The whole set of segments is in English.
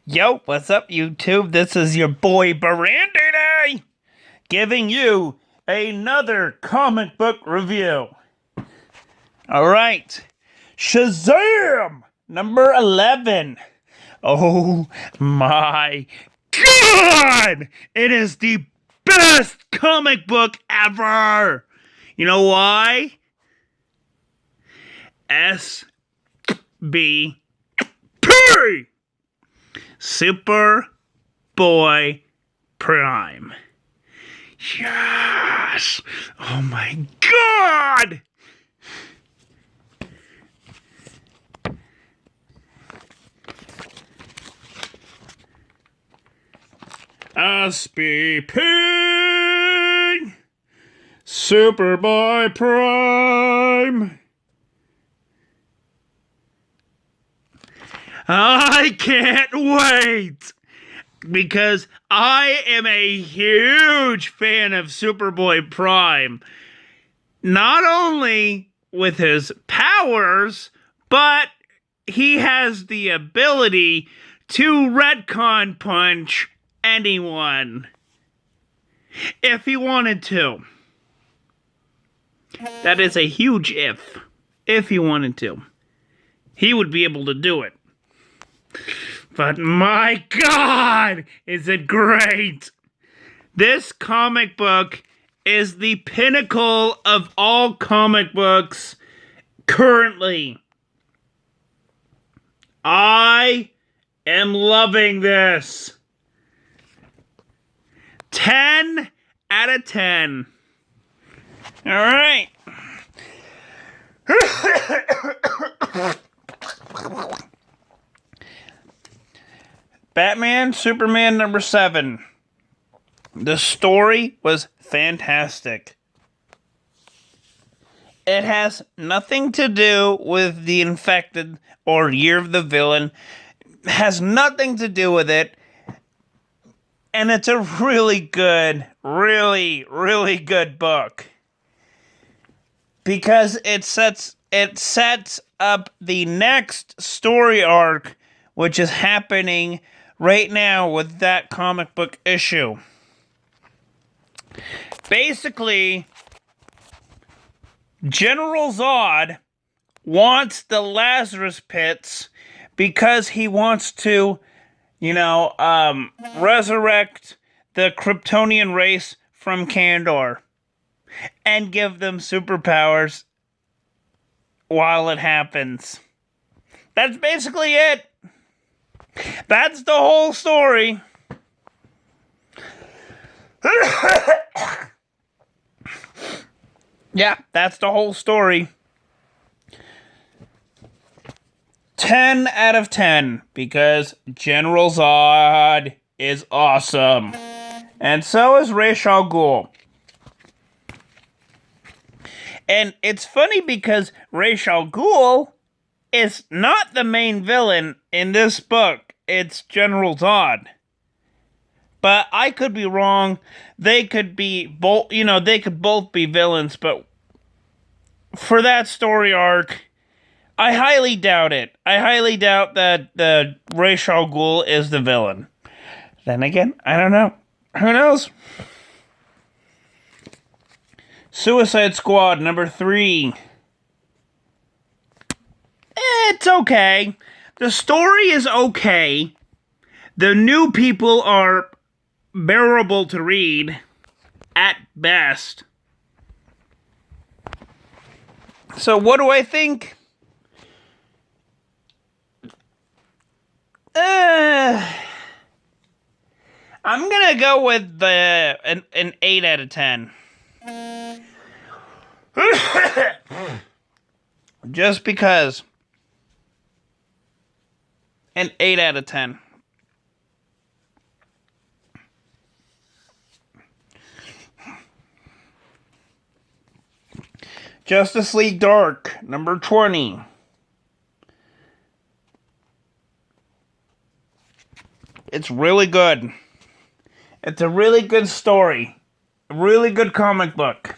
Yo, what's up, YouTube? This is your boy Barandini giving you another comic book review. Alright, Shazam! Number 11. Oh my god! It is the best comic book ever! You know why? SBP! Superboy-Prime. Yes! Oh my god! SBP! Superboy-Prime! I can't wait! Because I am a huge fan of Superboy-Prime. Not only with his powers, but he has the ability to retcon punch anyone. If he wanted to. That is a huge if. If he wanted to. He would be able to do it. But my god, is it great! This comic book is the pinnacle of all comic books currently. I am loving this. 10 out of 10. Alright. Batman, Superman number 7. The story was fantastic. It has nothing to do with the infected or Year of the Villain. It has nothing to do with it. And it's a really good, really good book. Because it sets up the next story arc, which is happening right now with that comic book issue. Basically, General Zod wants the Lazarus Pits because he wants to, resurrect the Kryptonian race from Kandor and give them superpowers while it happens. That's basically it. That's the whole story. Yeah, that's the whole story. 10 out of 10, because General Zod is awesome. And so is Ra's al Ghul. And it's funny because Ra's al Ghul is not the main villain in this book. It's General Zod. But I could be wrong. They could be both, they could both be villains, but for that story arc, I highly doubt it. I highly doubt that the Ra's al Ghul is the villain. Then again, I don't know. Who knows? Suicide Squad number 3. It's okay. The story is okay. The new people are bearable to read, at best. So what do I think? I'm gonna go with an 8 out of 10. Just because. An 8 out of 10. Justice League Dark, number 20. It's really good. It's a really good story. A really good comic book.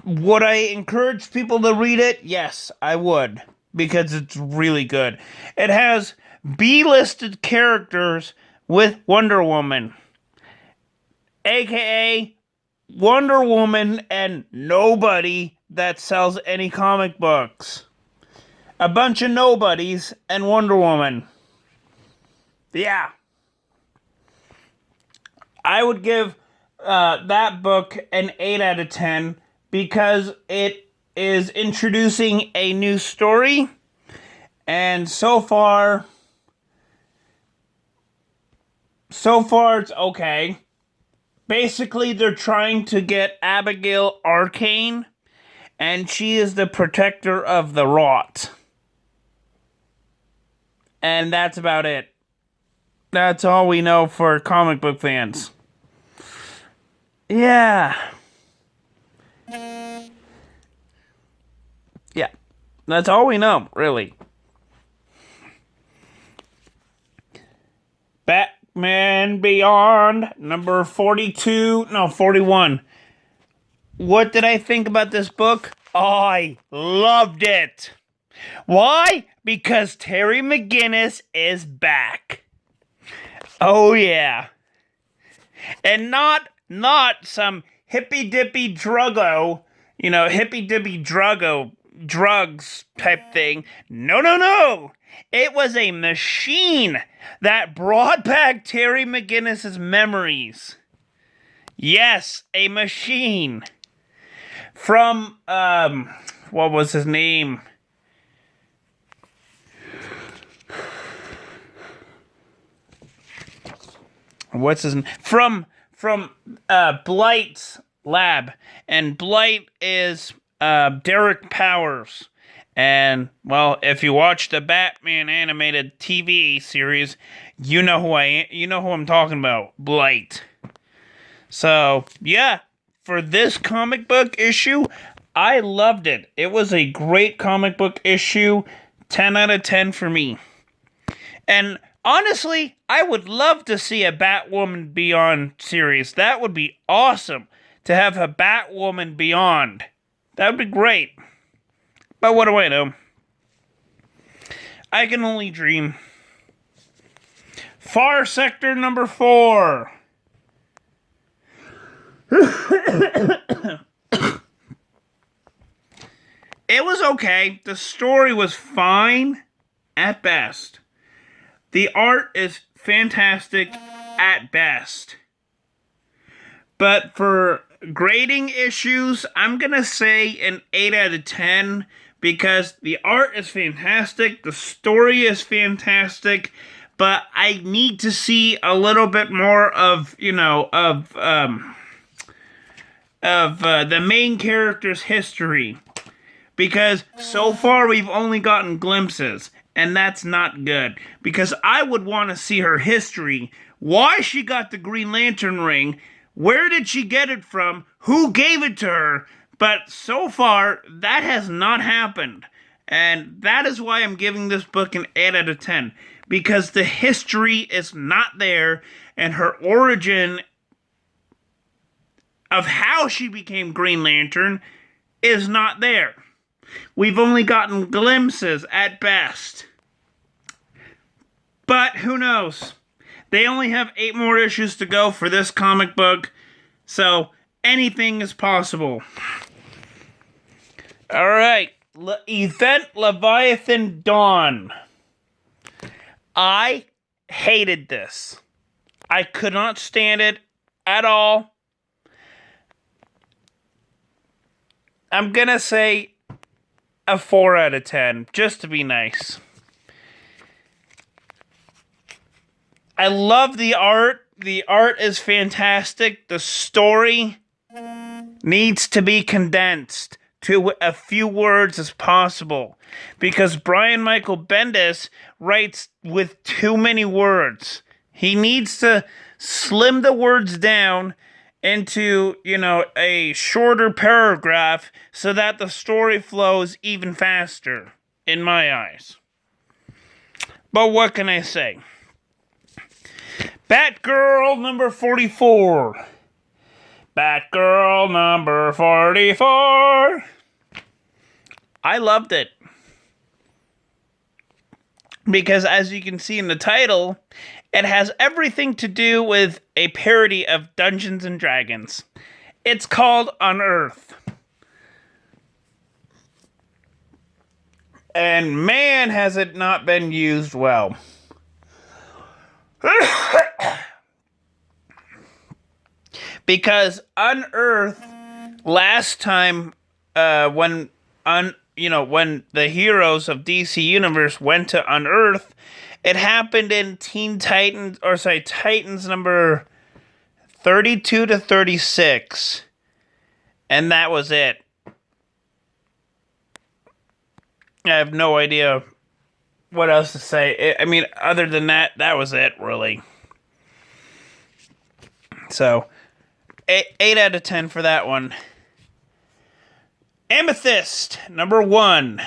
Would I encourage people to read it? Yes, I would. Because it's really good. It has B-listed characters with Wonder Woman, aka Wonder Woman and nobody that sells any comic books. A bunch of nobodies and Wonder Woman. Yeah. I would give that book an 8 out of 10 because it is introducing a new story, and so far it's okay. Basically, they're trying to get Abigail Arcane, and she is the protector of the rot. And that's about it. That's all we know for comic book fans. Yeah. Yeah. That's all we know, really. Batman Beyond, number 41. What did I think about this book? I loved it. Why? Because Terry McGinnis is back. Oh yeah. And not some hippy-dippy druggo, hippy-dippy druggo drugs type thing. No. It was a machine that brought back Terry McGinnis' memories. Yes, a machine. From, what was his name? What's his name? From Blight's lab. And Blight is Derek Powers. And, well, if you watch the Batman animated TV series, you know who I'm talking about. Blight. So, yeah, for this comic book issue, I loved it. It was a great comic book issue. 10 out of 10 for me. And honestly, I would love to see a Batwoman Beyond series. That would be awesome to have a Batwoman Beyond. That would be great. But what do I know? I can only dream. Far Sector number 4. It was okay. The story was fine at best. The art is fantastic at best. But for grading issues, I'm going to say an 8 out of 10 because the art is fantastic, the story is fantastic, but I need to see a little bit more of, the main character's history. Because so far we've only gotten glimpses, and that's not good. Because I would want to see her history, why she got the Green Lantern ring, where did she get it from, who gave it to her, but so far that has not happened. And that is why I'm giving this book an 8 out of 10. Because the history is not there, and her origin of how she became Green Lantern is not there. We've only gotten glimpses at best. But who knows? They only have 8 more issues to go for this comic book, so anything is possible. Alright, Event Leviathan Dawn. I hated this. I could not stand it at all. I'm gonna say a 4 out of 10, just to be nice. I love the art. The art is fantastic. The story needs to be condensed to a few words as possible. Because Brian Michael Bendis writes with too many words. He needs to slim the words down into, a shorter paragraph so that the story flows even faster, in my eyes. But what can I say? Batgirl number 44. Batgirl number 44. I loved it. because as you can see in the title, it has everything to do with a parody of Dungeons and Dragons. It's called Unearth. And man, has it not been used well. Because Unearth, last time, when the heroes of DC Universe went to Unearth, it happened in Titans number 32 to 36. And that was it. I have no idea what else to say. I mean, other than that, that was it, really. So, 8 out of 10 for that one. Amethyst, number 1.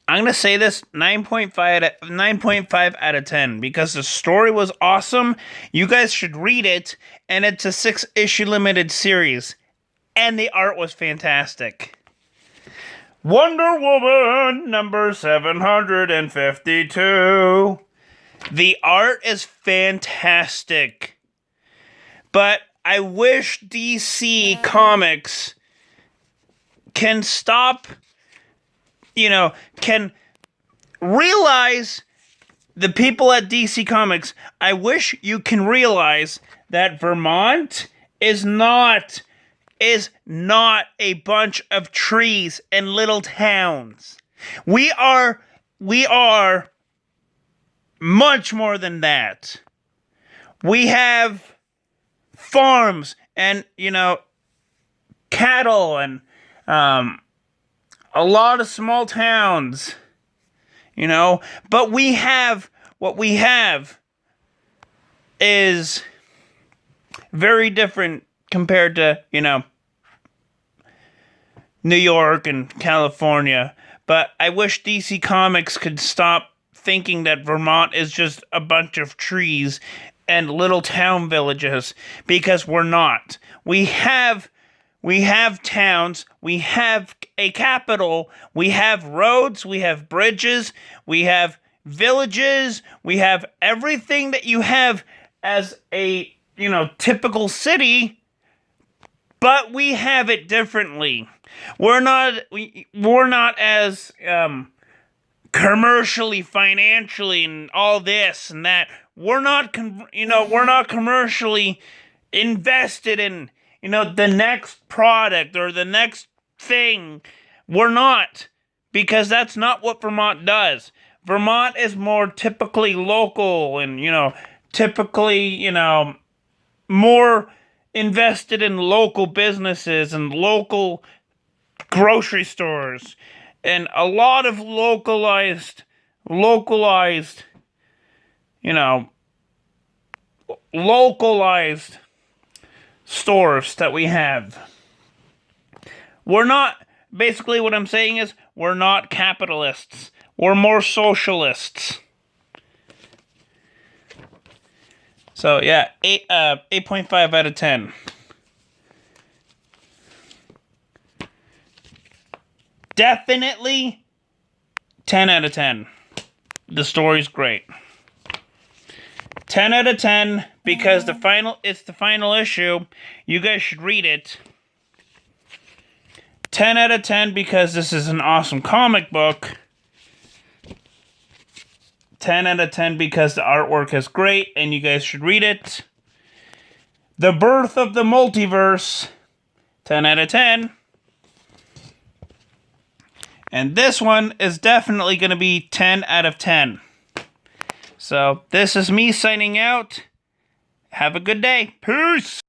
I'm going to say this 9.5 out of 10 because the story was awesome. You guys should read it, and it's a 6-issue limited series. And the art was fantastic. Wonder Woman, number 752. The art is fantastic. But I wish DC Comics can stop, can realize, the people at DC Comics, I wish you can realize that Vermont is not a bunch of trees and little towns. We are much more than that. We have farms and, cattle and a lot of small towns, but what we have is very different compared to, New York and California. But I wish DC Comics could stop thinking that Vermont is just a bunch of trees and little town villages, because we're not. We have towns, we have a capital, we have roads, we have bridges, we have villages, we have everything that you have as a, typical city, but we have it differently. We're not as commercially, financially, and all this and that. We're not commercially invested in, the next product or the next thing. We're not, because that's not what Vermont does. Vermont is more typically local and, typically, more invested in local businesses and local grocery stores and a lot of localized, localized stores that we have. We're not, basically what I'm saying is, we're not capitalists. We're more socialists. So yeah, 8.5 out of 10. Definitely 10 out of 10. The story's great. 10 out of 10 because it's the final issue. You guys should read it. 10 out of 10 because this is an awesome comic book. 10 out of 10 because the artwork is great and you guys should read it. The Birth of the Multiverse. 10 out of 10. And this one is definitely going to be 10 out of 10. So, this is me signing out. Have a good day. Peace!